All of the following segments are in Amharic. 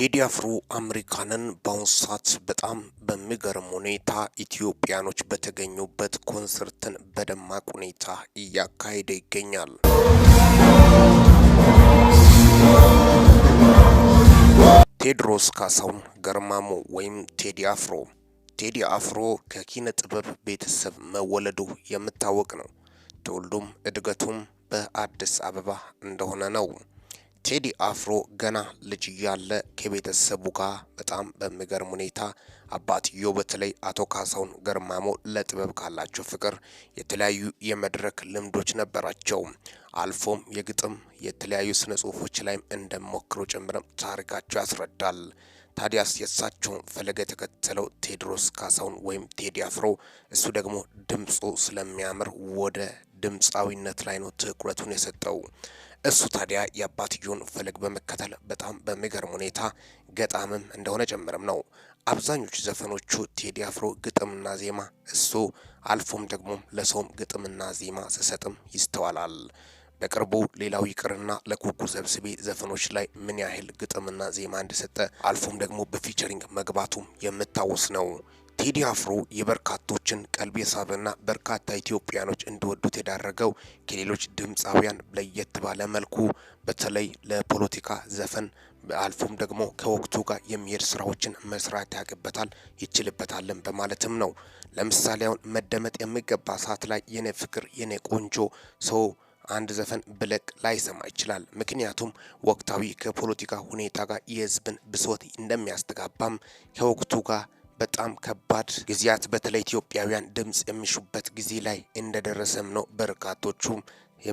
ቴዲ አፍሮ አሜሪካንን በአሁኑ ሰዓት በጣም በሚገርም ሁኔታ ኢትዮጵያኖች በተገኙበት ኮንሰርትን በደማቅ ሁኔታ እያካሄደ ይገኛል። ቴዎድሮስ ካሳሁን ገርማሞ ወይም ቴዲ አፍሮ ከኪነ ጥበብ ቤተሰብ መወለዱ የሚታወቅ ነው። ተወልዶም እድገቱም በአዲስ አበባ እንደሆነ ነው። ቴዲ አፍሮ ገና ልጅ እያለ ከቤተሰቡ ጋር በጣም በሚገርም ሁኔታ አባትየው በተለይ አቶ ካሳሁን ገርማሞ ለጥበብ ካላቸው ፍቅር የተለያዩ የመድረክ ልምዶች ነበራቸው። አልፎም የግጥም የተለያዩ ስነ ጽሁፎች ላይም እንደሞክሩ ጭምርም ታሪካቸው ያስረዳል። ታዲያስ የእሳቸውን ፈለገ የተከተለው ቴዎድሮስ ካሳሁን ወይም ቴዲ አፍሮ እሱ ደግሞ ድምፁ ስለሚያምር ወደ ድምፃዊነት ላይ ነው ትኩረቱን የሰጠው። እሱ ታዲያ የአባትየውን ፈለግ በመከተል በጣም በሚገርም ሁኔታ ገጣምም እንደሆነ ጭምርም ነው። አብዛኞቹ ዘፈኖቹ ቴዲ አፍሮ ግጥምና ዜማ እሱ አልፎም ደግሞ ለሰውም ግጥምና ዜማ ሲሰጥም ይስተዋላል። በቅርቡ ሌላው ይቅርና ለኩኩ ሰብስቤ ዘፈኖች ላይ ምን ያህል ግጥምና ዜማ እንደሰጠ አልፎም ደግሞ በፊቸሪንግ መግባቱም የምታወስ ነው። ቴዲ አፍሮ የበርካቶችን ቀልብ የሳበና በርካታ ኢትዮጵያኖች እንዲወዱት የዳረገው ከሌሎች ድምፃውያን ለየት ባለ መልኩ በተለይ ለፖለቲካ ዘፈን አልፎም ደግሞ ከወቅቱ ጋር የሚሄድ ስራዎችን መስራት ያቅበታል ይችልበታልን በማለትም ነው። ለምሳሌ አሁን መደመጥ የሚገባ ሰዓት ላይ የኔ ፍቅር የኔ ቆንጆ ሰው አንድ ዘፈን ብለቅ ላይሰማ ይችላል። ምክንያቱም ወቅታዊ ከፖለቲካ ሁኔታ ጋር የህዝብን ብሶት እንደሚያስተጋባም ከወቅቱ ጋር በጣም ከባድ ጊዜያት በተለይ ኢትዮጵያውያን ድምጽ የሚሹበት ጊዜ ላይ እንደደረሰም ነው በርካቶቹ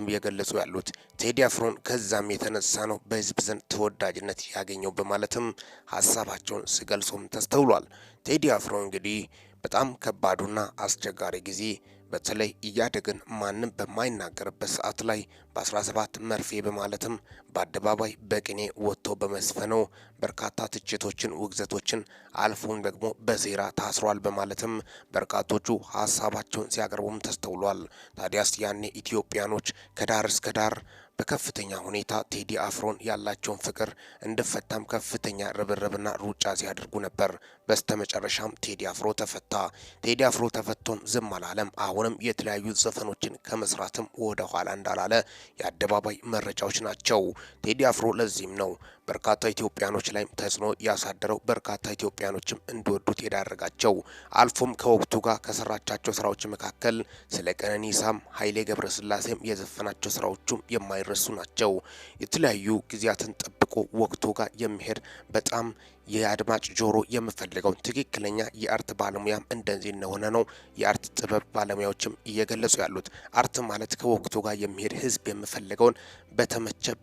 የገለጹ ያሉት። ቴዲ አፍሮን ከዛም የተነሳ ነው በህዝብ ዘንድ ተወዳጅነት ያገኘው በማለትም ሀሳባቸውን ሲገልጹም ተስተውሏል። ቴዲ አፍሮ እንግዲህ በጣም ከባዱና አስቸጋሪ ጊዜ በተለይ እያደግን ማንም በማይናገርበት ሰዓት ላይ በ17 መርፌ በማለትም በአደባባይ በቅኔ ወጥቶ በመስፈነው በርካታ ትችቶችን ውግዘቶችን አልፎም ደግሞ በሴራ ታስሯል በማለትም በርካቶቹ ሀሳባቸውን ሲያቀርቡም ተስተውሏል። ታዲያስ ያኔ ኢትዮጵያኖች ከዳር እስከ ዳር በከፍተኛ ሁኔታ ቴዲ አፍሮን ያላቸውን ፍቅር እንድፈታም ከፍተኛ ርብርብና ሩጫ ሲያደርጉ ነበር። በስተመጨረሻም ቴዲ አፍሮ ተፈታ። ቴዲ አፍሮ ተፈቶም ዝም አላለም። አሁንም የተለያዩ ዘፈኖችን ከመስራትም ወደ ኋላ እንዳላለ የአደባባይ መረጃዎች ናቸው። ቴዲ አፍሮ ለዚህም ነው በርካታ ኢትዮጵያኖች ላይም ተጽዕኖ ያሳደረው፣ በርካታ ኢትዮጵያኖችም እንዲወዱት የዳረጋቸው። አልፎም ከወቅቱ ጋር ከሰራቻቸው ስራዎች መካከል ስለ ቀነኒሳም ኃይሌ ገብረስላሴም የዘፈናቸው ስራዎቹም የማይረሱ ናቸው። የተለያዩ ጊዜያትን ጠብቆ ወቅቱ ጋር የሚሄድ በጣም የአድማጭ ጆሮ የምፈልገውን ትክክለኛ የአርት ባለሙያም እንደዚህ እንደሆነ ነው የአርት ጥበብ ባለሙያዎችም እየገለጹ ያሉት። አርት ማለት ከወቅቱ ጋር የሚሄድ ህዝብ የምፈልገውን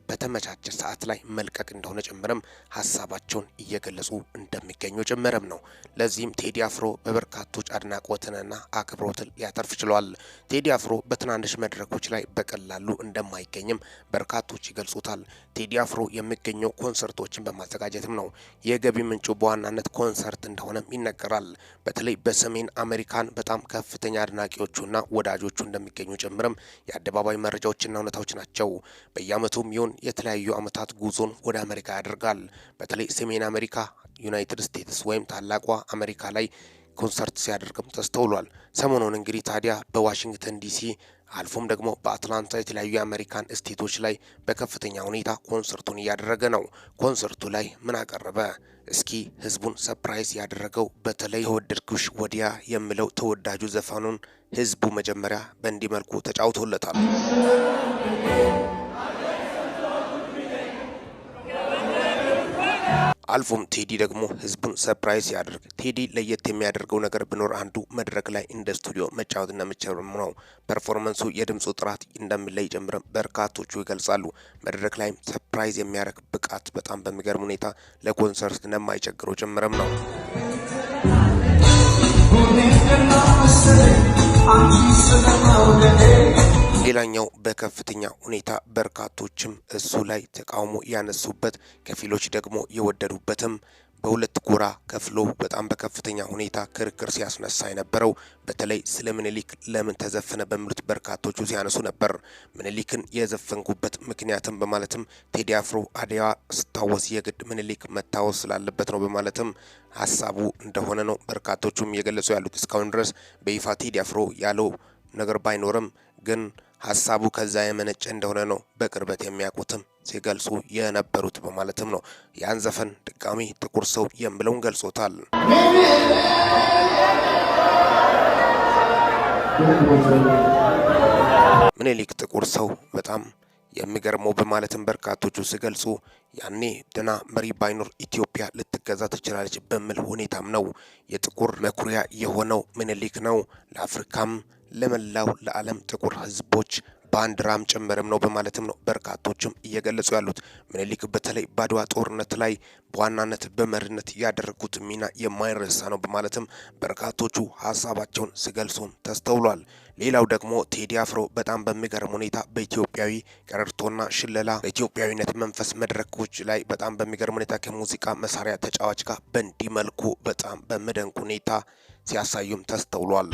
በተመቻቸ ሰዓት ላይ መልቀቅ እንደሆነ ጭምርም ሀሳባቸውን እየገለጹ እንደሚገኙ ጭምርም ነው። ለዚህም ቴዲ አፍሮ በበርካቶች አድናቆትንና አክብሮትን ሊያተርፍ ችሏል። ቴዲ አፍሮ በትናንሽ መድረኮች ላይ በቀላሉ እንደማይገኝም በርካቶች ይገልጹታል። ቴዲ አፍሮ የሚገኘው ኮንሰርቶችን በማዘጋጀትም ነው። የገቢ ምንጩ በዋናነት ኮንሰርት እንደሆነም ይነገራል። በተለይ በሰሜን አሜሪካን በጣም ከፍተኛ አድናቂዎቹና ወዳጆቹ እንደሚገኙ ጭምርም የአደባባይ መረጃዎችና እውነታዎች ናቸው። በየአመቱም ይሁን የተለያዩ አመታት ጉዞን ወደ አሜሪካ ያደርጋል። በተለይ ሰሜን አሜሪካ ዩናይትድ ስቴትስ ወይም ታላቋ አሜሪካ ላይ ኮንሰርት ሲያደርግም ተስተውሏል። ሰሞኑን እንግዲህ ታዲያ በዋሽንግተን ዲሲ አልፎም ደግሞ በአትላንታ የተለያዩ የአሜሪካን ስቴቶች ላይ በከፍተኛ ሁኔታ ኮንሰርቱን እያደረገ ነው። ኮንሰርቱ ላይ ምን አቀረበ? እስኪ ህዝቡን ሰፕራይዝ ያደረገው በተለይ ከወደድኩሽ ወዲያ የሚለው ተወዳጁ ዘፈኑን ህዝቡ መጀመሪያ በእንዲህ መልኩ ተጫውቶለታል። አልፎም ቴዲ ደግሞ ህዝቡን ሰርፕራይዝ ያደርግ። ቴዲ ለየት የሚያደርገው ነገር ቢኖር አንዱ መድረክ ላይ እንደ ስቱዲዮ መጫወት እንደሚችልም ነው። ፐርፎርማንሱ የድምፁ ጥራት እንደሚለይ ጨምረም በርካቶቹ ይገልጻሉ። መድረክ ላይም ሰርፕራይዝ የሚያደርግ ብቃት በጣም በሚገርም ሁኔታ ለኮንሰርት እንደማይቸግረው ጭምርም ነው። ሌላኛው በከፍተኛ ሁኔታ በርካቶችም እሱ ላይ ተቃውሞ ያነሱበት፣ ከፊሎች ደግሞ የወደዱበትም በሁለት ጎራ ከፍሎ በጣም በከፍተኛ ሁኔታ ክርክር ሲያስነሳ የነበረው በተለይ ስለ ምኒልክ ለምን ተዘፈነ በሚሉት በርካቶቹ ሲያነሱ ነበር። ምኒልክን የዘፈንኩበት ምክንያትም በማለትም ቴዲ አፍሮ አድዋ ስታወስ የግድ ምኒልክ መታወስ ስላለበት ነው በማለትም ሀሳቡ እንደሆነ ነው በርካቶቹም እየገለጹ ያሉት። እስካሁን ድረስ በይፋ ቴዲ አፍሮ ያለው ነገር ባይኖርም ግን ሀሳቡ ከዛ የመነጨ እንደሆነ ነው በቅርበት የሚያውቁትም ሲገልጹ የነበሩት በማለትም ነው ያን ዘፈን ድጋሚ ጥቁር ሰው የሚለውን ገልጾታል። ምኒልክ ጥቁር ሰው በጣም የሚገርመው በማለትም በርካቶቹ ሲገልጹ ያኔ ደና መሪ ባይኖር ኢትዮጵያ ልትገዛ ትችላለች በሚል ሁኔታም ነው የጥቁር መኩሪያ የሆነው ምኒልክ ነው። ለአፍሪካም ለመላው ለዓለም ጥቁር ህዝቦች ባንዲራም ጭምርም ነው በማለትም ነው በርካቶችም እየገለጹ ያሉት። ምኒልክ በተለይ በአድዋ ጦርነት ላይ በዋናነት በመሪነት ያደረጉት ሚና የማይረሳ ነው በማለትም በርካቶቹ ሀሳባቸውን ሲገልጹም ተስተውሏል። ሌላው ደግሞ ቴዲ አፍሮ በጣም በሚገርም ሁኔታ በኢትዮጵያዊ ቀረርቶና ሽለላ በኢትዮጵያዊነት መንፈስ መድረኮች ላይ በጣም በሚገርም ሁኔታ ከሙዚቃ መሳሪያ ተጫዋች ጋር በእንዲህ መልኩ በጣም በሚደንቅ ሁኔታ ሲያሳዩም ተስተውሏል።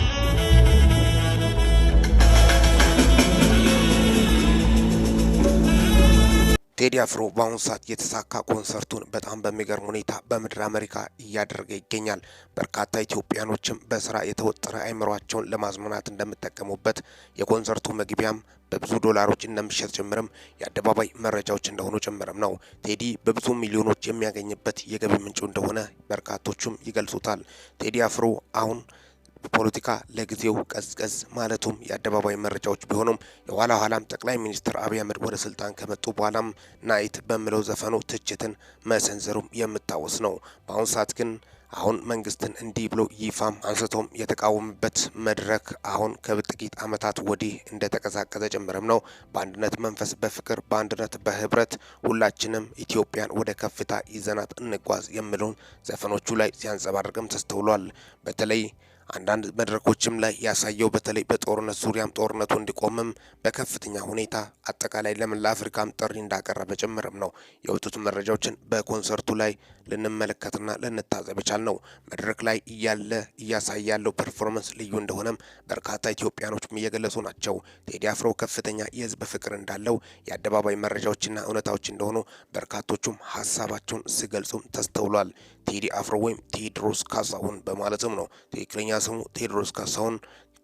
ቴዲ አፍሮ በአሁኑ ሰዓት የተሳካ ኮንሰርቱን በጣም በሚገርም ሁኔታ በምድር አሜሪካ እያደረገ ይገኛል። በርካታ ኢትዮጵያኖችም በስራ የተወጠረ አይምሯቸውን ለማዝናናት እንደሚጠቀሙበት የኮንሰርቱ መግቢያም በብዙ ዶላሮች እንደሚሸጥ ጭምርም የአደባባይ መረጃዎች እንደሆኑ ጭምርም ነው። ቴዲ በብዙ ሚሊዮኖች የሚያገኝበት የገቢ ምንጩ እንደሆነ በርካቶቹም ይገልጹታል። ቴዲ አፍሮ አሁን ፖለቲካ ለጊዜው ቀዝቀዝ ማለቱም የአደባባይ መረጃዎች ቢሆኑም የኋላ ኋላም ጠቅላይ ሚኒስትር አብይ አህመድ ወደ ስልጣን ከመጡ በኋላም ናይት በሚለው ዘፈኑ ትችትን መሰንዘሩም የሚታወስ ነው። በአሁኑ ሰዓት ግን አሁን መንግስትን እንዲህ ብሎ ይፋም አንስቶም የተቃወመበት መድረክ አሁን ከጥቂት ዓመታት ወዲህ እንደተቀዛቀዘ ጭምርም ነው። በአንድነት መንፈስ በፍቅር በአንድነት በህብረት ሁላችንም ኢትዮጵያን ወደ ከፍታ ይዘናት እንጓዝ የሚለውን ዘፈኖቹ ላይ ሲያንጸባርቅም ተስተውሏል። በተለይ አንዳንድ መድረኮችም ላይ ያሳየው በተለይ በጦርነት ዙሪያም ጦርነቱ እንዲቆምም በከፍተኛ ሁኔታ አጠቃላይ ለመላ አፍሪካም ጥሪ እንዳቀረበ ጭምርም ነው የወጡት መረጃዎችን በኮንሰርቱ ላይ ልንመለከትና ልንታዘብ የቻል ነው። መድረክ ላይ እያለ እያሳየ ያለው ፐርፎርማንስ ልዩ እንደሆነም በርካታ ኢትዮጵያኖችም እየገለጹ ናቸው። ቴዲ አፍሮ ከፍተኛ የህዝብ ፍቅር እንዳለው የአደባባይ መረጃዎችና እውነታዎች እንደሆኑ በርካቶቹም ሀሳባቸውን ሲገልጹም ተስተውሏል። ቴዲ አፍሮ ወይም ቴዎድሮስ ካሳሁን በማለትም ነው ትክክለኛ ስሙ ቴዎድሮስ ካሳሁን፣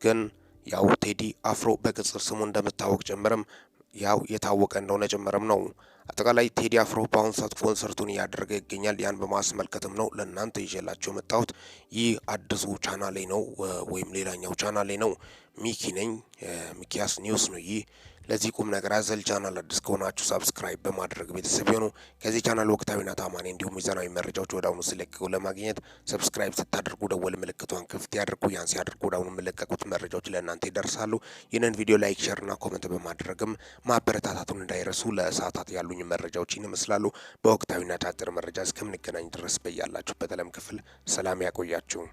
ግን ያው ቴዲ አፍሮ በቅጽል ስሙ እንደምታወቅ ጭምርም ያው የታወቀ እንደሆነ ጭምርም ነው። አጠቃላይ ቴዲ አፍሮ በአሁኑ ሰዓት ኮንሰርቱን እያደረገ ይገኛል። ያን በማስመልከትም ነው ለእናንተ ይዤላችሁ የመጣሁት። ይህ አዲሱ ቻናሌ ነው ወይም ሌላኛው ቻናሌ ነው። ሚኪ ነኝ፣ ሚኪያስ ኒውስ ነው ይህ። ለዚህ ቁም ነገር አዘል ቻናል አዲስ ከሆናችሁ ሰብስክራይብ በማድረግ ቤተሰብ ይሁኑ። ከዚህ ቻናል ወቅታዊና ታማኝ እንዲሁም ሚዛናዊ መረጃዎች ወደ አሁኑ ሲለቀቁ ለማግኘት ሰብስክራይብ ስታደርጉ ደወል ምልክቷን ክፍት ያድርጉ። ያን ሲያደርጉ ወደ አሁኑ የሚለቀቁት መረጃዎች ለእናንተ ይደርሳሉ። ይህንን ቪዲዮ ላይክ፣ ሼር እና ኮሜንት በማድረግም ማበረታታቱን እንዳይረሱ። ለሰዓታት ያሉኝ መረጃዎች ይመስላሉ። በወቅታዊና አጫጭር መረጃ እስከምንገናኝ ድረስ በያላችሁበት ዓለም ክፍል ሰላም ያቆያችሁ።